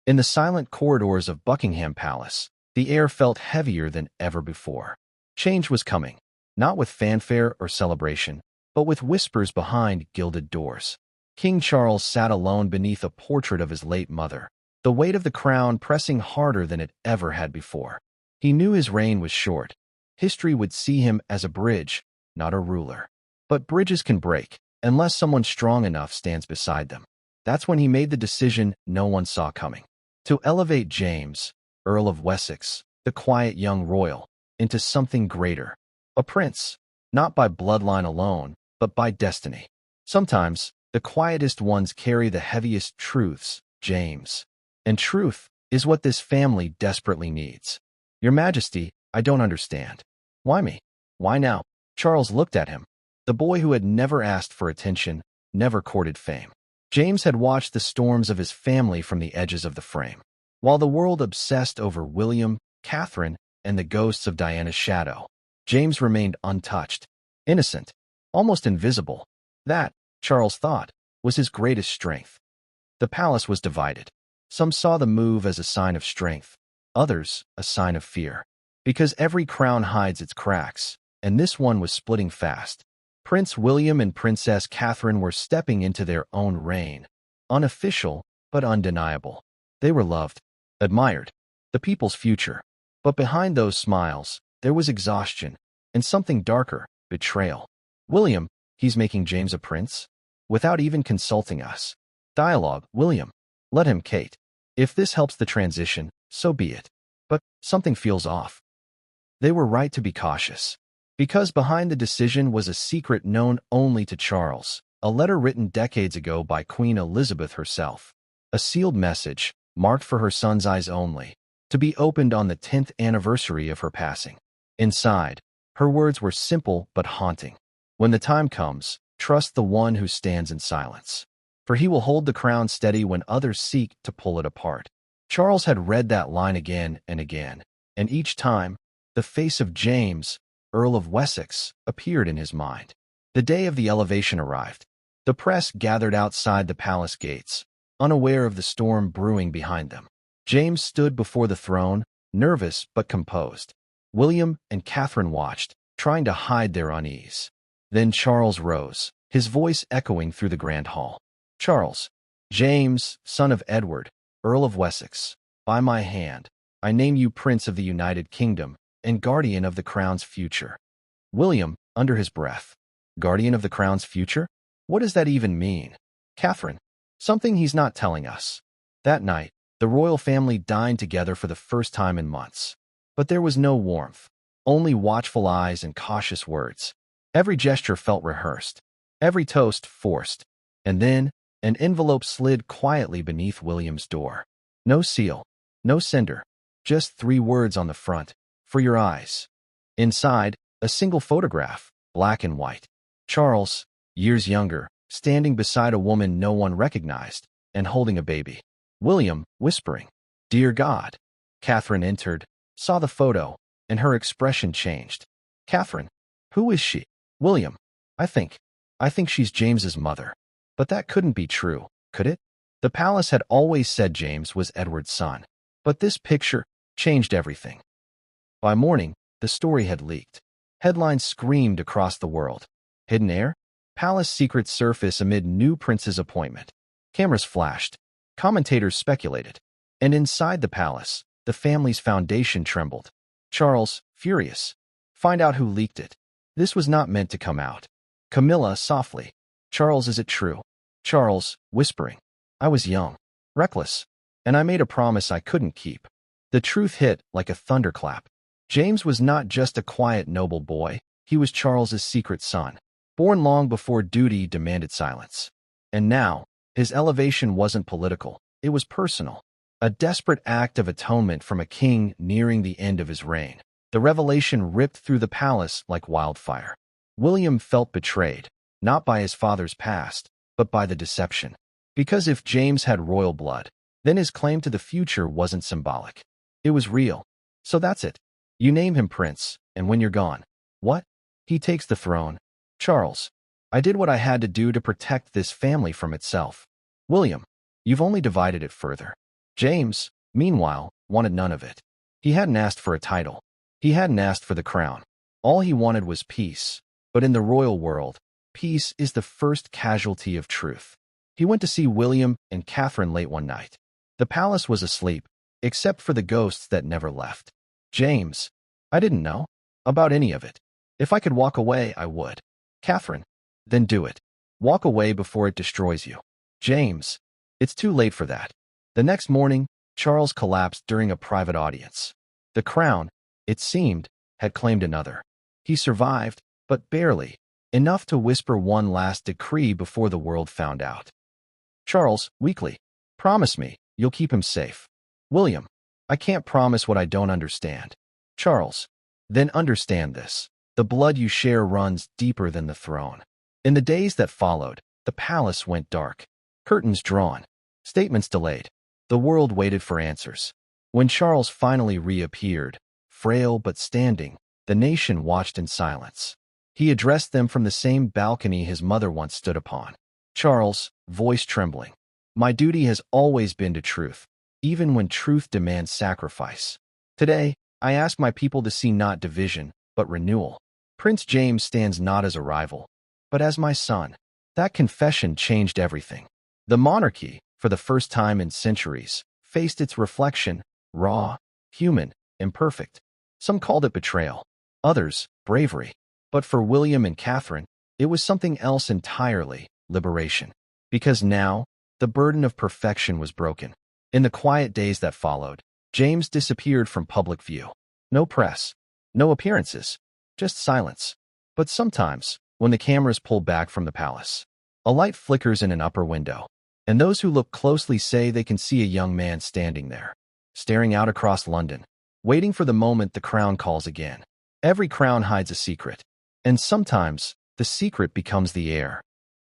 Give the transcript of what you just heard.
In the silent corridors of Buckingham Palace, the air felt heavier than ever before. Change was coming, not with fanfare or celebration, but with whispers behind gilded doors. King Charles sat alone beneath a portrait of his late mother, the weight of the crown pressing harder than it ever had before. He knew his reign was short. History would see him as a bridge, not a ruler. But bridges can break, unless someone strong enough stands beside them. That's when he made the decision no one saw coming. To elevate James, Earl of Wessex, the quiet young royal, into something greater. A prince, not by bloodline alone, but by destiny. Sometimes, the quietest ones carry the heaviest truths, James. And truth is what this family desperately needs. Your Majesty, I don't understand. Why me? Why now? Charles looked at him. The boy who had never asked for attention, never courted fame. James had watched the storms of his family from the edges of the frame. While the world obsessed over William, Catherine, and the ghosts of Diana's shadow, James remained untouched, innocent, almost invisible. That, Charles thought, was his greatest strength. The palace was divided. Some saw the move as a sign of strength, others a sign of fear. Because every crown hides its cracks, and this one was splitting fast. Prince William and Princess Catherine were stepping into their own reign, unofficial but undeniable. They were loved, admired, the people's future. But behind those smiles, there was exhaustion, and something darker, betrayal. William, he's making James a prince? Without even consulting us. Dialogue, William. Let him, Kate. If this helps the transition, so be it. But something feels off. They were right to be cautious. Because behind the decision was a secret known only to Charles, a letter written decades ago by Queen Elizabeth herself. A sealed message, marked for her son's eyes only, to be opened on the 10th anniversary of her passing. Inside, her words were simple but haunting. When the time comes, trust the one who stands in silence. For he will hold the crown steady when others seek to pull it apart. Charles had read that line again and again, and each time, the face of James, Earl of Wessex, appeared in his mind. The day of the elevation arrived. The press gathered outside the palace gates, unaware of the storm brewing behind them. James stood before the throne, nervous but composed. William and Catherine watched, trying to hide their unease. Then Charles rose, his voice echoing through the grand hall. Charles, James, son of Edward, Earl of Wessex, by my hand, I name you Prince of the United Kingdom and guardian of the crown's future. William, under his breath, guardian of the crown's future? What does that even mean? Catherine, something he's not telling us. That night, the royal family dined together for the first time in months. But there was no warmth, only watchful eyes and cautious words. Every gesture felt rehearsed, every toast forced. And then, an envelope slid quietly beneath William's door. No seal, no sender, just 3 words on the front, for your eyes. Inside, a single photograph, black and white. Charles, years younger, standing beside a woman no one recognized, and holding a baby. William, whispering, Dear God. Catherine entered, saw the photo, and her expression changed. Catherine, who is she? William, I think she's James's mother. But that couldn't be true, could it? The palace had always said James was Edward's son. But this picture changed everything. By morning, the story had leaked. Headlines screamed across the world. Hidden heir? Palace secret surface amid new prince's appointment. Cameras flashed. Commentators speculated. And inside the palace, the family's foundation trembled. Charles, furious. Find out who leaked it. This was not meant to come out. Camilla, softly. Charles, is it true? Charles, whispering. I was young, reckless, and I made a promise I couldn't keep. The truth hit like a thunderclap. James was not just a quiet, noble boy. He was Charles's secret son, born long before duty demanded silence. And now, his elevation wasn't political. It was personal. A desperate act of atonement from a king nearing the end of his reign. The revelation ripped through the palace like wildfire. William felt betrayed, not by his father's past, but by the deception. Because if James had royal blood, then his claim to the future wasn't symbolic. It was real. So that's it. You name him prince, and when you're gone, what? He takes the throne. Charles, I did what I had to do to protect this family from itself. William, you've only divided it further. James, meanwhile, wanted none of it. He hadn't asked for a title. He hadn't asked for the crown. All he wanted was peace. But in the royal world, peace is the first casualty of truth. He went to see William and Catherine late one night. The palace was asleep, except for the ghosts that never left. James, I didn't know about any of it. If I could walk away, I would. Catherine, then do it. Walk away before it destroys you. James, it's too late for that. The next morning, Charles collapsed during a private audience. The crown, it seemed, had claimed another. He survived, but barely, enough to whisper one last decree before the world found out. Charles, weakly, promise me you'll keep him safe. William, I can't promise what I don't understand. Charles, then understand this. The blood you share runs deeper than the throne. In the days that followed, the palace went dark. Curtains drawn. Statements delayed. The world waited for answers. When Charles finally reappeared, frail but standing, the nation watched in silence. He addressed them from the same balcony his mother once stood upon. Charles, voice trembling, my duty has always been to truth, even when truth demands sacrifice. Today, I ask my people to see not division, but renewal. Prince James stands not as a rival, but as my son. That confession changed everything. The monarchy, for the first time in centuries, faced its reflection, raw, human, imperfect. Some called it betrayal, others, bravery. But for William and Catherine, it was something else entirely, liberation. Because now, the burden of perfection was broken. In the quiet days that followed, James disappeared from public view. No press, no appearances, just silence. But sometimes, when the cameras pull back from the palace, a light flickers in an upper window, and those who look closely say they can see a young man standing there, staring out across London, waiting for the moment the crown calls again. Every crown hides a secret, and sometimes the secret becomes the air.